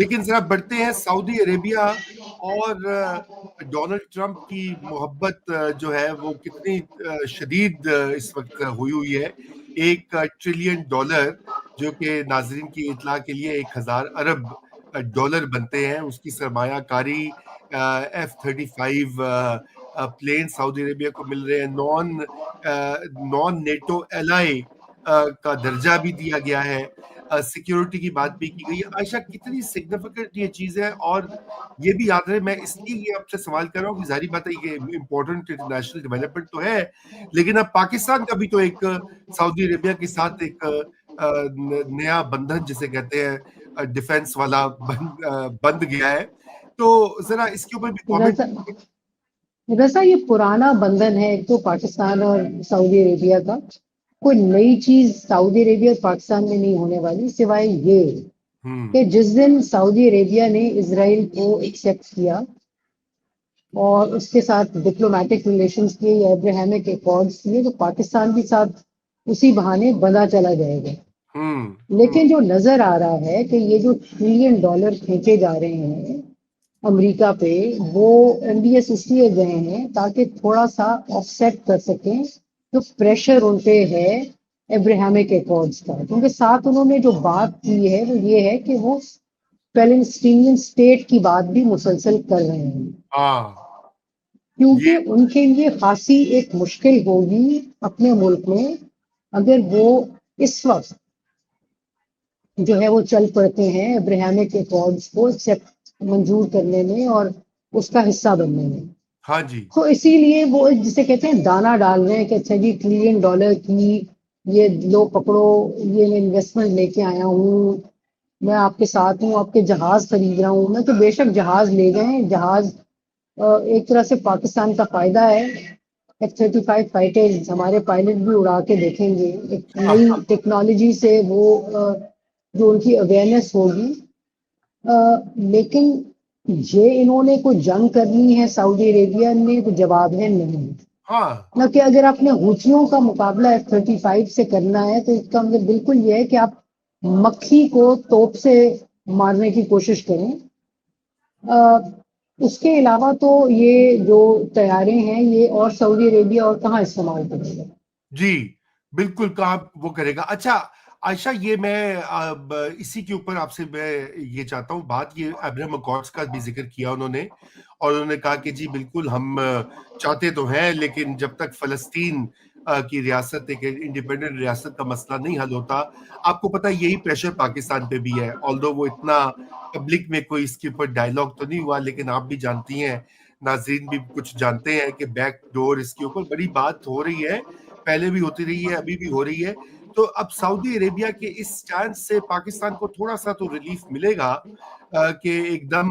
لیکن ذرا بڑھتے ہیں سعودی عربیہ اور ڈونلڈ ٹرمپ کی محبت جو ہے وہ کتنی شدید اس وقت ہوئی ہے. $1 ٹریلین جو کہ ناظرین کی اطلاع کے لیے 1000 ارب ڈالر بنتے ہیں، اس کی سرمایہ کاری F-35 پلین سعودی عربیہ کو مل رہے ہیں. نان نیٹو ایلائی کا درجہ بھی دیا گیا ہے. سیکیورٹی کی بات بھی کی گئی ہے. عائشہ کتنی سگنیفیکنٹ یہ چیز ہے، اور یہ بھی یاد رہے، میں اس لیے یہ آپ سے سوال کر رہا ہوں کہ ظاہری بات ہے یہ امپورٹنٹ انٹرنیشنل ڈیولپمنٹ تو ہے، لیکن اب پاکستان کا بھی تو ایک سعودی عربیہ کے ساتھ ایک نیا بندھن جسے کہتے ہیں ڈیفنس والا بند گیا ہے. تو ذرا اس کے اوپر بھی کامنٹ. ویسا یہ پرانا بندھن ہے ایک تو پاکستان اور سعودی عربیہ کا. کوئی نئی چیز سعودی عربیہ اور پاکستان میں نہیں ہونے والی، سوائے یہ کہ جس دن سعودی عربیہ نے اسرائیل کو ایکسیپٹ کیا اور اس کے ساتھ ڈپلومیٹک ریلیشنز کیے یا ابراہیمک ایکارڈز کیے، تو پاکستان بھی ساتھ اسی بہانے بندھا چلا جائے گا. لیکن جو نظر آ رہا ہے کہ یہ جو $1 ٹریلین کھینچے جا رہے ہیں امریکہ پہ، وہ ایم بی ایس اس لیے گئے ہیں تاکہ تھوڑا سا آف سیٹ کر سکیں جو پریشر ان پہ ہے ابراہیمک ایکارڈز کا. کیونکہ ساتھ انہوں نے جو بات کی ہے وہ یہ ہے کہ وہ پیلسٹینین اسٹیٹ کی بات بھی مسلسل کر رہے ہیں، کیونکہ ان کے لیے خاصی ایک مشکل ہوگی اپنے ملک میں اگر وہ اس وقت جو ہے وہ چل پڑتے ہیں ابراہیمک ایکارڈز کو منظور کرنے میں اور اس کا حصہ بننے میں. ہاں جی. تو اسی لیے وہ جسے کہتے ہیں دانا ڈال رہے ہیں کہ اچھا جی $1 ٹریلین کی یہ لو پکڑو، یہ میں انویسٹمنٹ لے کے آیا ہوں، میں آپ کے ساتھ ہوں، آپ کے جہاز خرید رہا ہوں. میں تو بے شک جہاز لے گئے، جہاز ایک طرح سے پاکستان کا فائدہ ہے. F-35 فائٹرز ہمارے پائلٹ بھی اڑا کے دیکھیں گے. ایک نئی ٹیکنالوجی سے وہ جو ان کی اویئرنیس ہوگی. لیکن یہ انہوں نے کوئی جنگ کرنی ہے سعودی عربیہ میں تو جواب ہے نہیں. نہ کہ اگر آپ نے حوثیوں کا مقابلہ F-35 سے کرنا ہے تو اس کا مطلب بالکل یہ ہے کہ آپ مکھی کو توپ سے مارنے کی کوشش کریں. اس کے علاوہ تو یہ جو طیارے ہیں یہ اور سعودی عربیہ اور کہاں استعمال کرے گا؟ جی بالکل کہاں وہ کرے گا. اچھا عائشہ، یہ میں اسی کے اوپر آپ سے میں یہ چاہتا ہوں بات، یہ ابراہیم اکارڈز کا بھی ذکر کیا انہوں نے، اور انہوں نے کہا کہ جی بالکل ہم چاہتے تو ہیں لیکن جب تک فلسطین کی ریاست ایک انڈیپینڈنٹ ریاست کا مسئلہ نہیں حل ہوتا. آپ کو پتہ یہی پریشر پاکستان پہ بھی ہے، آلدو وہ اتنا پبلک میں کوئی اس کے اوپر ڈائیلاگ تو نہیں ہوا، لیکن آپ بھی جانتی ہیں، ناظرین بھی کچھ جانتے ہیں کہ بیک ڈور اس کے اوپر بڑی بات ہو رہی ہے، پہلے بھی ہوتی رہی ہے، ابھی بھی ہو رہی ہے. تو اب سعودی عربیہ کے اس سٹینڈ سے پاکستان کو تھوڑا سا تو ریلیف ملے گا کہ ایک دم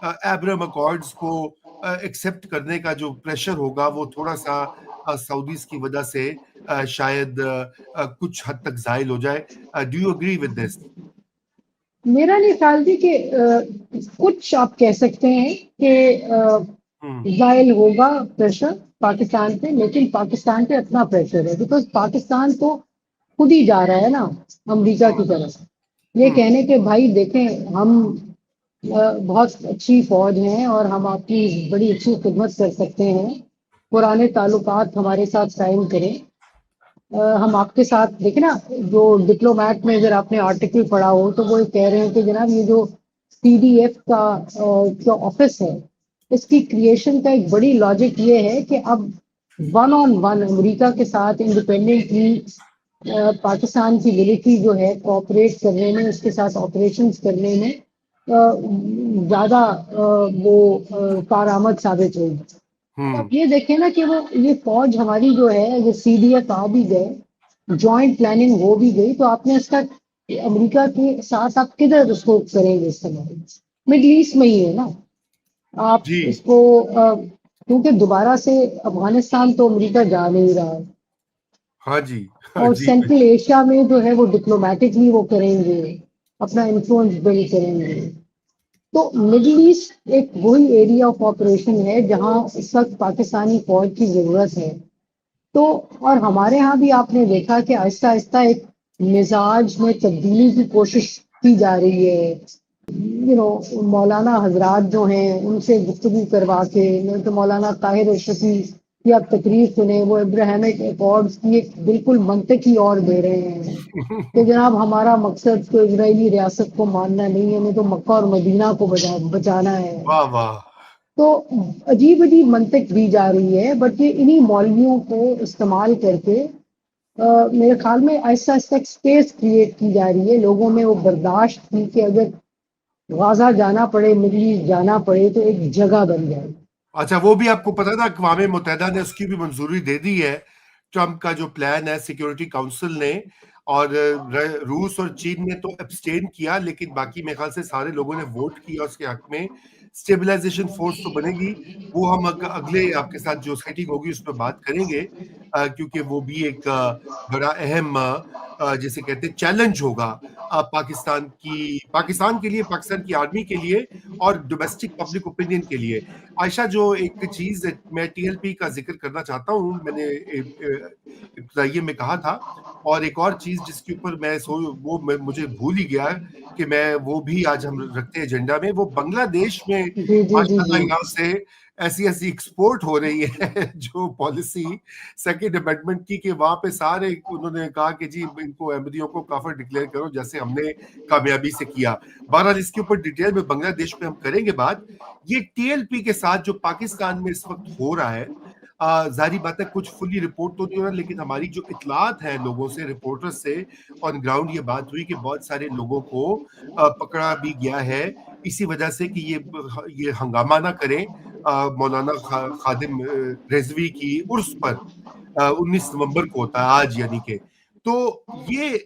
ابراہیم اکارڈز کو ایکسیپٹ کرنے کا جو پریشر ہوگا وہ تھوڑا سا سعودیز کی وجہ سے شاید کچھ حد تک زائل ہو جائے. Do you agree with this? میرا نہیں خیال تھی کہ کچھ آپ کہہ سکتے ہیں کہ زائل ہوگا پریشر پاکستان پہ، لیکن پاکستان پہ اتنا پریشر ہے بیکاز پاکستان تو خود ہی جا رہا ہے نا امریکہ کی طرف یہ کہنے کہ بھائی دیکھیں ہم بہت اچھی فوج ہیں اور ہم آپ کی بڑی اچھی خدمت کر سکتے ہیں، پرانے تعلقات ہمارے ساتھ قائم کریں. ہم آپ کے ساتھ دیکھیں نا، جو ڈپلومیٹ میں اگر آپ نے آرٹیکل پڑھا ہو تو وہ کہہ رہے ہیں کہ جناب یہ جو CDF کا جو آفس ہے اس کی کریشن کا ایک بڑی لاجک یہ ہے کہ اب 1-on-1 امریکہ کے ساتھ انڈیپینڈنٹلی پاکستان کی ملٹری جو ہے کوآپریٹ کرنے میں، اس کے ساتھ آپریشنز کرنے میں زیادہ وہ کارآمد ثابت ہوگی. اب یہ دیکھیں نا کہ وہ یہ فوج ہماری جو ہے یہ CDF آ بھی گئے، جوائنٹ پلاننگ ہو بھی گئی، تو آپ نے اس کا امریکہ کے ساتھ آپ کدھر اس کو کریں گے استعمال؟ مڈل ایسٹ میں ہی ہے نا آپ اس کو، کیونکہ دوبارہ سے افغانستان تو امریکہ جا نہیں رہا. ہاں جی. اور سینٹرل ایشیا میں جو ہے وہ ڈپلومیٹکلی وہ کریں گے، اپنا انفلوئنس بلڈ کریں گے. تو مڈل ایسٹ ایک وہی ایریا آف آپریشن ہے جہاں اس وقت پاکستانی فوج کی ضرورت ہے. تو اور ہمارے ہاں بھی آپ نے دیکھا کہ آہستہ آہستہ ایک مزاج میں تبدیلی کی کوشش کی جا رہی ہے. مولانا حضرات جو ہیں ان سے گفتگو کروا کے، تو مولانا طاہر اشرفی کی آپ تقریر سنیں، وہ ابراہیمک ایکارڈز کی ایک بالکل منطقی اور دے رہے ہیں کہ جناب ہمارا مقصد تو اسرائیلی ریاست کو ماننا نہیں ہے، ہمیں تو مکہ اور مدینہ کو بچانا ہے. واہ واہ. تو عجیب عجیب منطق دی جا رہی ہے، بٹ یہ انہی مولویوں کو استعمال کر کے میرے خیال میں آہستہ آہستہ ایک اسپیس کریٹ کی جا رہی ہے لوگوں میں، وہ برداشت کی کہ اگر غازہ جانا پڑے، مڈل ایسٹ جانا پڑے تو ایک جگہ بن جائے. اچھا وہ بھی آپ کو پتا تھا اقوام متحدہ نے اس کی بھی منظوری دے دی ہے، ٹرمپ کا جو پلان ہے سیکیورٹی کاؤنسل نے، اور روس اور چین نے تو ابسٹین کیا، لیکن باقی میرے خیال سے سارے لوگوں نے ووٹ کیا اس کے حق میں. اسٹیبلائزیشن فورس تو بنے گی، وہ ہم اگلے آپ کے ساتھ جو سیٹنگ ہوگی اس پہ بات کریں گے، کیونکہ وہ بھی ایک بڑا اہم جیسے کہتے ہیں چیلنج ہوگا پاکستان کے لیے، پاکستان کی آرمی کے لیے، اور ڈومیسٹک پبلک اوپینین کے لیے. عائشہ جو ایک چیز میں ٹی ایل پی کا ذکر کرنا چاہتا ہوں، میں نے ابتدائیے میں کہا تھا، اور ایک اور چیز جس کے اوپر وہ مجھے بھول ہی گیا کہ میں وہ بھی آج ہم رکھتے ہیں ایجنڈا میں، وہ بنگلہ دیش میں جی جی جی ماشاء اللہ جی یہاں سے ایسی ایکسپورٹ ہو رہی ہے جو پالیسی سیکنڈ امینڈمنٹ کی، کہ وہاں پہ سارے انہوں نے کہا کہ جی ان کو احمدیوں کو کافر ڈکلیئر کرو، جیسے ہم نے کامیابی سے کیا. بہرحال اس کے اوپر ڈیٹیل میں بنگلہ دیش میں ہم کریں گے بات. یہ ٹی ایل پی کے ساتھ جو پاکستان میں اس وقت ہو رہا ہے، ظاہری بات ہے کچھ فلی رپورٹ تو نہیں ہو رہا، لیکن ہماری جو اطلاعات ہیں لوگوں سے، رپورٹر سے آن گراؤنڈ، یہ بات ہوئی کہ بہت سارے لوگوں کو پکڑا بھی گیا ہے اسی وجہ سے کہ یہ ہنگامہ نہ کریں مولانا خادم رضوی کی عرس پر. 19 نومبر کو ہوتا ہے آج، یعنی کہ تو یہ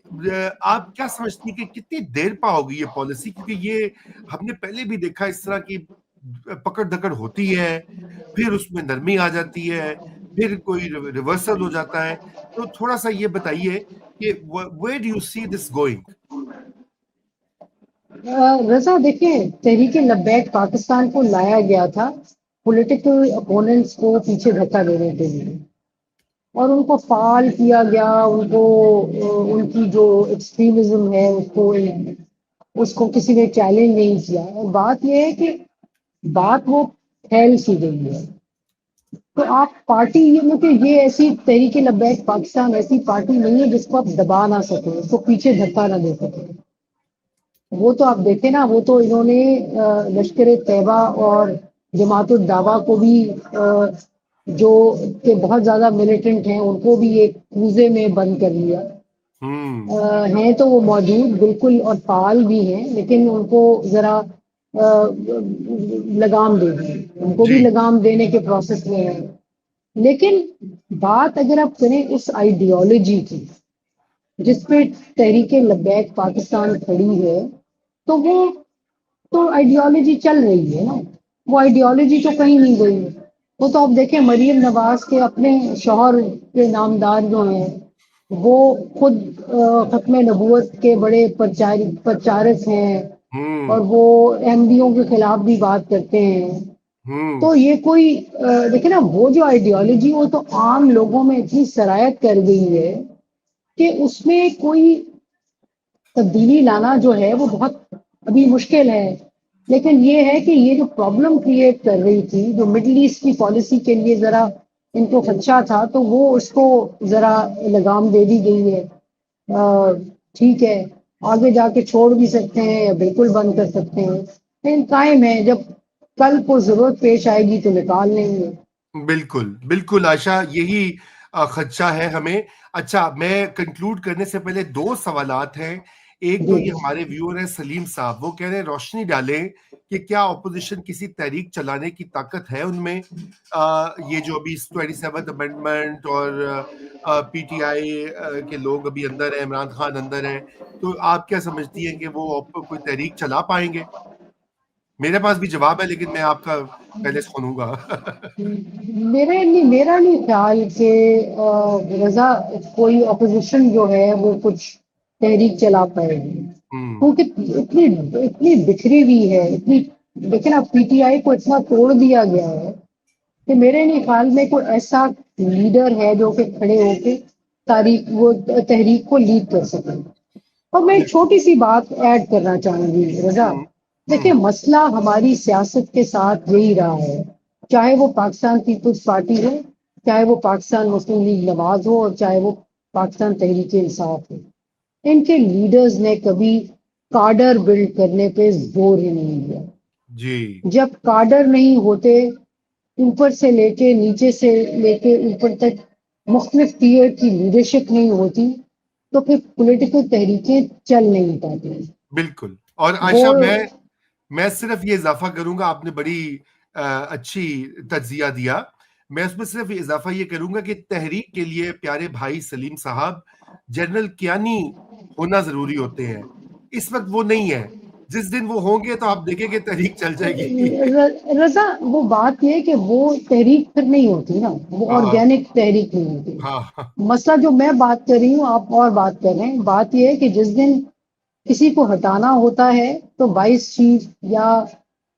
آپ کیا سمجھتی ہیں کہ کتنی دیر پا ہوگی یہ پالیسی؟ کیونکہ یہ ہم نے پہلے بھی دیکھا اس طرح کی پکڑ دکڑ ہوتی ہے، پھر اس میں نرمی آ جاتی ہے، پھر کوئی ریورسل ہو جاتا ہے. تو تھوڑا سا یہ بتائیے کہ where do you see this going؟ رضا دیکھیں، تحریک لبیک پاکستان کو لایا گیا تھا پولیٹیکل اپوننٹس کو پیچھے دھکا دینے کے لیے، اور ان کو فعال کیا گیا، ان کو ان کی جو ایکسٹریمزم ہے اس کو کسی نے چیلنج نہیں کیا. اور بات یہ ہے کہ بات وہ پھیل سی گئی ہے. تو آپ پارٹی یہ ایسی تحریک لبیک پاکستان ایسی پارٹی نہیں ہے جس کو آپ دبا نہ سکیں، اس کو پیچھے دھکا نہ دے سکیں. وہ تو آپ دیکھیں نا، وہ تو انہوں نے لشکر طیبہ اور جماعت الدعوہ کو بھی جو کہ بہت زیادہ ملیٹنٹ ہیں ان کو بھی ایک کوزے میں بند کر لیا. ہیں تو وہ موجود بالکل اور فعال بھی ہیں، لیکن ان کو ذرا لگام دے دی، ان کو بھی جی لگام دینے کے پروسیس میں ہے. لیکن بات اگر آپ کریں اس آئیڈیالوجی کی جس پہ تحریک لبیک پاکستان کھڑی ہے، تو وہ تو آئیڈیالوجی چل رہی ہے نا، وہ آئیڈیالوجی تو کہیں نہیں گئی. وہ تو آپ دیکھیں مریم نواز کے اپنے شوہر کے نامدار جو ہیں وہ خود ختم نبوت کے بڑے پرچارک ہیں، اور وہ احمدیوں کے خلاف بھی بات کرتے ہیں. تو یہ کوئی دیکھیں نا، وہ جو آئیڈیالوجی وہ تو عام لوگوں میں اتنی سرایت کر گئی ہے کہ اس میں کوئی تبدیلی لانا جو ہے وہ بہت ابھی مشکل ہے. لیکن یہ ہے کہ یہ جو پرابلم کریٹ کر رہی تھی، جو مڈل ایسٹ کی پالیسی کے لیے ذرا ان کو خدشہ تھا، تو وہ اس کو ذرا لگام دے دی گئی ہے. ٹھیک ہے، آگے جا کے چھوڑ بھی سکتے ہیں یا بالکل بند کر سکتے ہیں، لیکن قائم ہے، جب کل کو ضرورت پیش آئے گی تو نکال لیں گے. بالکل بالکل عائشہ، یہی خدشہ ہے ہمیں. اچھا، میں کنکلوڈ کرنے سے پہلے 2 سوالات ہیں. ایک تو جی یہ ہمارے ویور ہیں سلیم صاحب، وہ کہہ رہے ہیں روشنی ڈالیں کہ کیا اپوزیشن کسی تحریک چلانے کی طاقت ہے ان میں؟ یہ جو ابھی 27 امینڈمنٹ اور پی ٹی آئی کے لوگ ابھی اندر ہیں، عمران خان اندر ہیں، تو آپ کیا سمجھتی ہیں کہ وہ کوئی تحریک چلا پائیں گے؟ میرے پاس بھی جواب ہے لیکن میں آپ کا پہلے سنوں گا. میرا نہیں خیال کہ رضا کوئی اپوزیشن جو ہے وہ کچھ تحریک چلا پائے گی، کیونکہ اتنی بکھری ہوئی ہے، لیکن اب پی ٹی آئی کو اتنا توڑ دیا گیا ہے کہ میرے نہیں خیال میں کوئی ایسا لیڈر ہے جو کہ کھڑے ہو کے وہ تحریک کو لیڈ کر سکے. اور میں ایک چھوٹی سی بات ایڈ کرنا چاہوں گی رضا. دیکھیں مسئلہ ہماری سیاست کے ساتھ یہی رہا ہے، چاہے وہ پاکستان پیپلز پارٹی ہو، چاہے وہ پاکستان مسلم لیگ نواز ہو، اور چاہے وہ پاکستان تحریک انصاف ہو، ان کے لیڈرز نے کبھی کارڈر بلڈ کرنے پہ زور ہی نہیں دیا. جی جب کارڈر نہیں ہوتے، اوپر سے لے کے نیچے سے لے کے اوپر تک مختلف ٹیئر کی لیڈرشپ نہیں ہوتی، تو پھر پولیٹیکل تحریکیں چل نہیں پاتی. بالکل. اور وہ عائشہ میں صرف یہ اضافہ کروں گا، آپ نے بڑی اچھی تجزیہ دیا، میں اس میں صرف اضافہ یہ کروں گا کہ تحریک کے لیے پیارے بھائی سلیم صاحب جنرل کیانی ہونا ضروری ہوتے ہیں. اس وقت وہ نہیں ہے، جس دن وہ ہوں گے تو آپ دیکھیں کہ تحریک چل جائے گی. رضا وہ بات یہ کہ وہ تحریک پھر نہیں ہوتی نا، وہ ہاں آرگینک تحریک نہیں ہوتی. ہاں مسئلہ جو میں بات کر رہی ہوں، آپ اور بات کر رہے ہیں، بات یہ ہے کہ جس دن کسی کو ہٹانا ہوتا ہے تو وائس چیف یا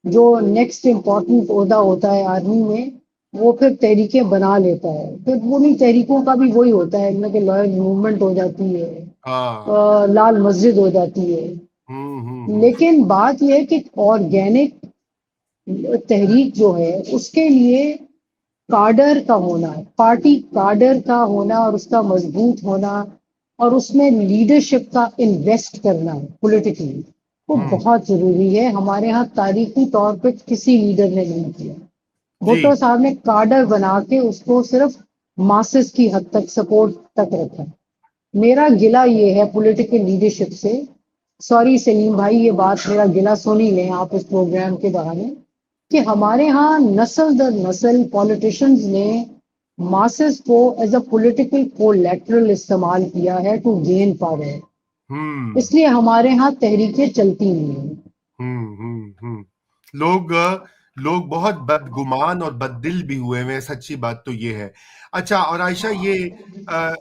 جو نیکسٹ امپورٹنٹ عہدہ ہوتا ہے آرمی میں، وہ پھر تحریکیں بنا لیتا ہے. پھر انہیں تحریکوں کا بھی وہی ہوتا ہے، ان میں کہ لائر موومنٹ ہو جاتی ہے، ہاں لال مسجد ہو جاتی ہے. ہوں لیکن بات یہ ہے کہ آرگینک تحریک جو ہے اس کے لیے کارڈر کا ہونا، پارٹی کارڈر کا ہونا اور اس کا مضبوط ہونا، اور اس میں لیڈرشپ کا انویسٹ کرنا پولیٹیکلی، وہ ہوں بہت ضروری ہے. ہمارے ہاں تاریخی طور پہ کسی لیڈر نے نہیں کیا. جی بھٹو صاحب نے کارڈر بنا کے اس کو صرف ماسز کی حد تک سپورٹ تک رکھا. میرا گلہ یہ ہے پولیٹیکل لیڈرشپ سے، سوری سلیم بھائی یہ بات میرا گلہ سن ہی لیں آپ اس پروگرام کے بہانے، کہ ہمارے ہاں نسل در نسل پولیٹیشنز نے ماسز کو ایز اے پولیٹیکل کولیٹرل استعمال کیا ہے ٹو گین پاور. ہوں اس لیے ہمارے ہاں تحریکیں چلتی نہیں ہیں. لوگ بہت بدگمان اور بد دل بھی ہوئے ہیں، سچی بات تو یہ ہے. اچھا، اور عائشہ یہ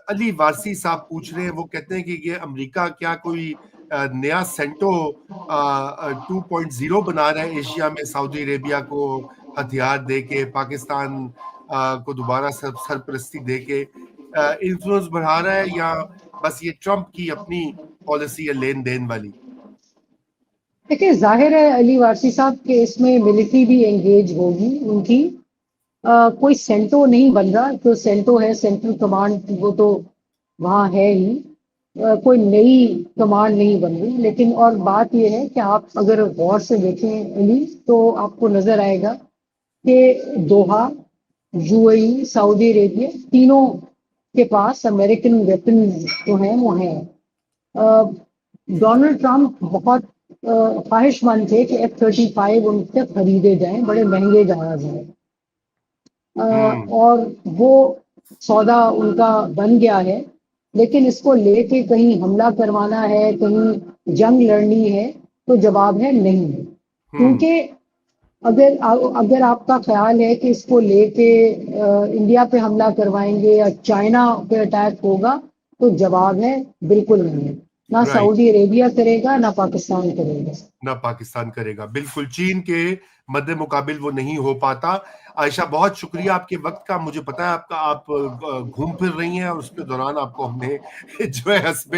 علی وارسی صاحب پوچھ رہے ہیں، وہ کہتے ہیں کہ یہ امریکہ کیا کوئی نیا سینٹو 2.0 بنا رہا ہے ایشیا میں، سعودی عربیہ کو ہتھیار دے کے، پاکستان کو دوبارہ سرپرستی دے کے انفلوئنس بڑھا رہا ہے، یا بس یہ ٹرمپ کی اپنی پالیسی ہے لین دین والی؟ دیکھیں ظاہر ہے علی وارسی صاحب کے اس میں ملٹری بھی انگیج ہوگی ان کی. کوئی سینٹو نہیں بن رہا، جو سینٹو ہے سینٹرل کمانڈ وہ تو وہاں ہے ہی، کوئی نئی کمانڈ نہیں بن رہی. لیکن اور بات یہ ہے کہ آپ اگر غور سے دیکھیں علی تو آپ کو نظر آئے گا کہ دوحہ، یو اے ای، سعودی عربیہ، تینوں کے پاس امریکن ویپن جو ہیں وہ ہیں. ڈونلڈ ٹرمپ بہت خواہش مند تھے کہ F-35 ان سے خریدے جائیں، بڑے مہنگے جہاز ہیں، ہوں اور وہ سودا ان کا بن گیا ہے. لیکن اس کو لے کے کہیں حملہ کروانا ہے، کہیں جنگ لڑنی ہے، تو جواب ہے نہیں. ہوں کیونکہ اگر آپ کا خیال ہے کہ اس کو لے کے انڈیا پہ حملہ کروائیں گے یا چائنا پہ اٹیک ہوگا، تو جواب ہے بالکل نہیں. نہ رائٹ، سعودی عربیہ کرے گا نہ پاکستان کرے گا. نہ پاکستان کرے گا، بالکل چین کے مد مقابل وہ نہیں ہو پاتا. عائشہ بہت شکریہ آپ کے وقت کا، مجھے پتا ہے آپ گھوم پھر رہی ہیں، اور اس کے دوران آپ کو ہم نے جو ہے حسب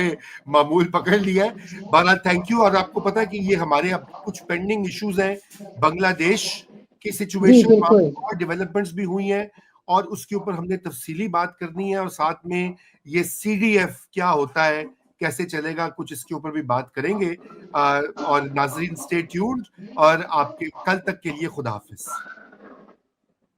معمول پکڑ لیا ہے. بہرحال تھینک یو. اور آپ کو پتا ہے کہ یہ ہمارے اب کچھ پینڈنگ ایشوز ہیں، بنگلہ دیش کی جی سچویشن، وہاں بالکل. اور ڈیولپمنٹس بھی ہوئی ہیں، اور اس کے اوپر ہم نے تفصیلی بات کرنی ہے، اور ساتھ میں یہ CDF کیا ہوتا ہے، کیسے چلے گا، کچھ اس کے اوپر بھی بات کریں گے. اور ناظرین اسٹے ٹیونڈ، اور آپ کے کل تک کے لیے خدا حافظ.